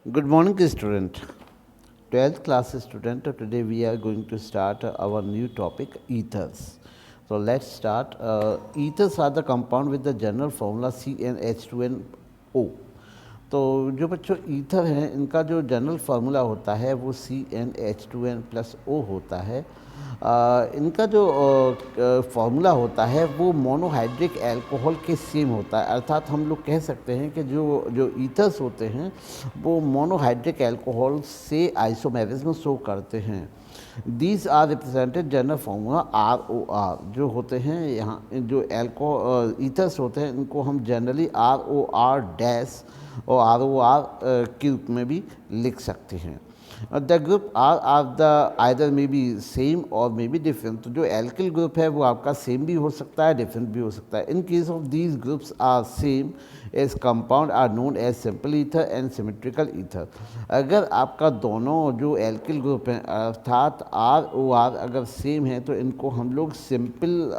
Good morning, student. 12th class student. Today we are going to start our new topic, ethers. So let's start. Ethers are the compound with the general formula CnH2nO. तो जो बच्चों ether हैं इनका जो general formula होता है वो CnH2n+O होता है। इनका जो फार्मूला होता है वो मोनोहाइड्रिक अल्कोहल के सेम होता है, अर्थात हम लोग कह सकते हैं कि जो जो ईथर्स होते हैं वो मोनोहाइड्रिक अल्कोहल से आइसोमेरिज्म शो करते हैं। These are represented general formula ROR जो होते हैं। यहाँ जो ईथर्स होते हैं इनको हम जनरली ROR डैश और ROR के रूप में भी लिख सकते हैं। The group are the either may be same और मे बी डिफरेंट। तो जो एल्किल ग्रुप है वो आपका सेम भी हो सकता है, डिफरेंट भी हो सकता है। In case of these groups are same as compound are known as simple ether and symmetrical ether. अगर आपका दोनों जो एल्किल ग्रुप हैं अर्थात ROR अगर सेम है तो इनको हम लोग सिंपल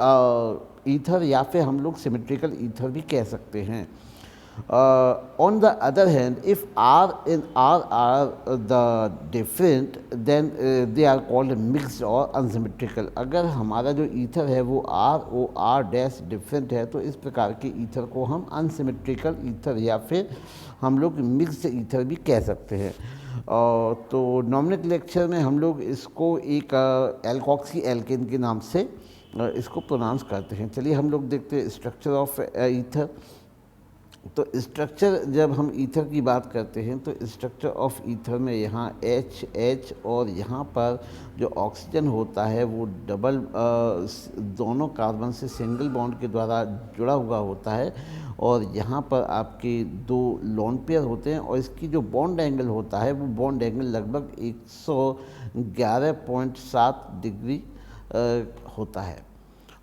ईथर या फिर हम लोग सिमेट्रिकल ईथर भी कह सकते हैं। On the other hand, if R and R are the different, then they are called mixed or unsymmetrical. अगर हमारा जो ईथर है वो ROR डैश डिफरेंट है तो इस प्रकार के ईथर को हम अनसिमेट्रिकल ईथर या फिर हम लोग मिक्स्ड ईथर भी कह सकते हैं। तो नॉमिनोक्लेचर में हम लोग इसको एक एल्कोक्सी एल्केन के नाम से इसको प्रोनाउंस करते हैं। चलिए हम लोग देखते हैं स्ट्रक्चर ऑफ ईथर। तो स्ट्रक्चर जब हम ईथर की बात करते हैं तो स्ट्रक्चर ऑफ ईथर में यहाँ H और यहाँ पर जो ऑक्सीजन होता है वो डबल दोनों कार्बन से सिंगल बॉन्ड के द्वारा जुड़ा हुआ होता है और यहाँ पर आपके दो लोन पेयर होते हैं और इसकी जो बॉन्ड एंगल होता है वो बॉन्ड एंगल लगभग 111.7 डिग्री होता है।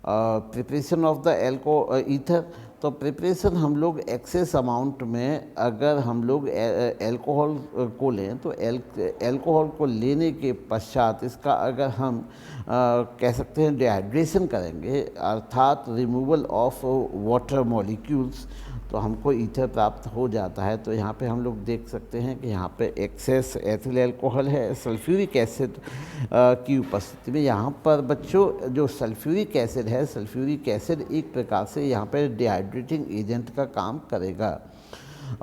Preparation of the ether. तो प्रिपरेशन हम लोग एक्सेस अमाउंट में अगर हम लोग एल्कोहल को लें तो एल्कोहल को लेने के पश्चात इसका अगर हम कह सकते हैं डिहाइड्रेशन करेंगे अर्थात रिमूवल ऑफ वाटर मॉलिक्यूल्स तो हमको ईथर प्राप्त हो जाता है। तो यहाँ पे हम लोग देख सकते हैं कि यहाँ पे एक्सेस एथिल एल्कोहल है सल्फ्यूरिक एसिड की उपस्थिति में। यहाँ पर बच्चों जो सल्फ्यूरिक एसिड है, सल्फ्यूरिक एसिड एक प्रकार से यहाँ पे डिहाइड्रेटिंग एजेंट का काम करेगा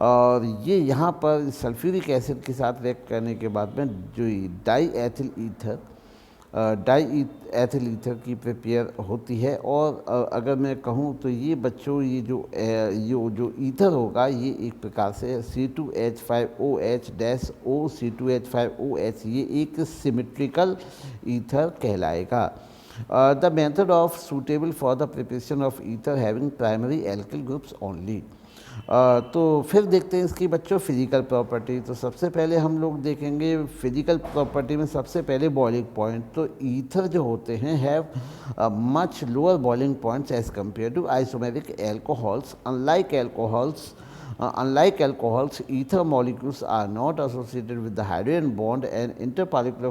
और ये यहाँ पर सल्फ्यूरिक एसिड के साथ रिएक्ट करने के बाद में जो डाई एथिल ईथर की प्रिपेयर होती है। और अगर मैं कहूँ तो ये बच्चों ये जो ईथर होगा ये एक प्रकार से C2H5OH डैश O C2H5OH ये एक सिमेट्रिकल ईथर कहलाएगा। The method of suitable for the preparation of ether having primary alkyl groups only. तो फिर देखते हैं इसकी बच्चों फिजिकल प्रॉपर्टी। तो सबसे पहले हम लोग देखेंगे फिजिकल प्रॉपर्टी में सबसे पहले बॉइलिंग पॉइंट। तो ईथर जो होते हैं have much lower boiling points as compare to isomeric alcohols. Unlike alcohols, ether molecules are not associated with the hydrogen bond and intermolecular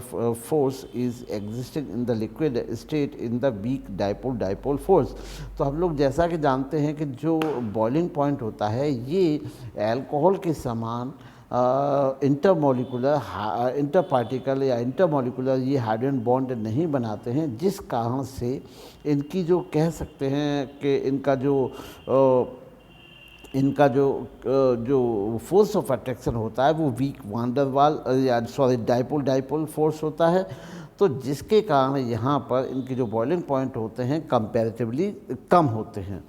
force is existing in the liquid state in the weak dipole force। तो हम लोग जैसा कि जानते हैं कि जो boiling point होता है ये अल्कोहल के समान इंटर पार्टिकल या इंटरमोलिकुलर ये हाइड्रोजन बॉन्ड नहीं बनाते हैं, जिस कारण से इनकी जो कह सकते हैं कि इनका जो फोर्स ऑफ अट्रैक्शन होता है वो वीक वांडरवाल या डाइपोल फोर्स होता है। तो जिसके कारण यहाँ पर इनके जो बॉइलिंग पॉइंट होते हैं कंपैरेटिवली कम होते हैं।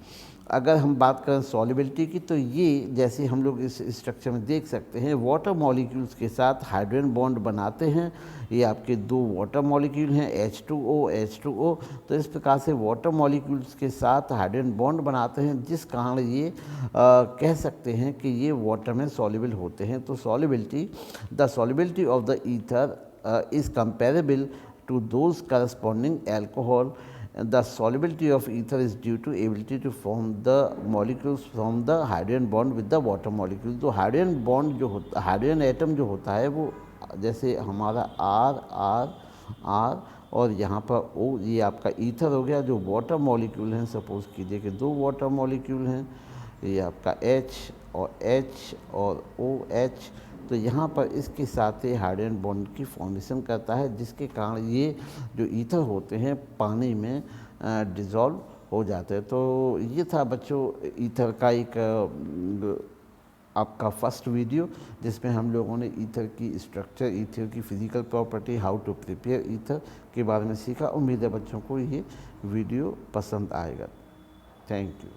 अगर हम बात करें सॉल्युबिलिटी की तो ये जैसे हम लोग इस स्ट्रक्चर में देख सकते हैं वाटर मॉलिक्यूल्स के साथ हाइड्रोजन बॉन्ड बनाते हैं। ये आपके दो वाटर मॉलिक्यूल हैं H2O। तो इस प्रकार से वाटर मॉलिक्यूल्स के साथ हाइड्रोजन बॉन्ड बनाते हैं जिस कारण ये कह सकते हैं कि ये वाटर में सॉल्युबल होते हैं। तो the solubility of the ether is comparable to those corresponding alcohol. The solubility of ether is due to ability to form the molecules from the hydrogen bond with the water molecule। तो hydrogen bond जो होता hydrogen atom जो होता है वो जैसे हमारा R और यहाँ पर O ये आपका ईथर हो गया। जो वाटर मॉलिक्यूल हैं सपोज कीजिए कि दो वाटर मॉलिक्यूल हैं, ये आपका H और OH। तो यहाँ पर इसके साथ ही हाइड्रोजन बॉन्ड की फॉर्मेशन करता है, जिसके कारण ये जो ईथर होते हैं पानी में डिज़ोल्व हो जाते हैं। तो ये था बच्चों ईथर का एक आपका फर्स्ट वीडियो, जिसमें हम लोगों ने ईथर की स्ट्रक्चर, ईथर की physical property, how to prepare ether के बारे में सीखा। उम्मीद है बच्चों को ये वीडियो पसंद आएगा। Thank you.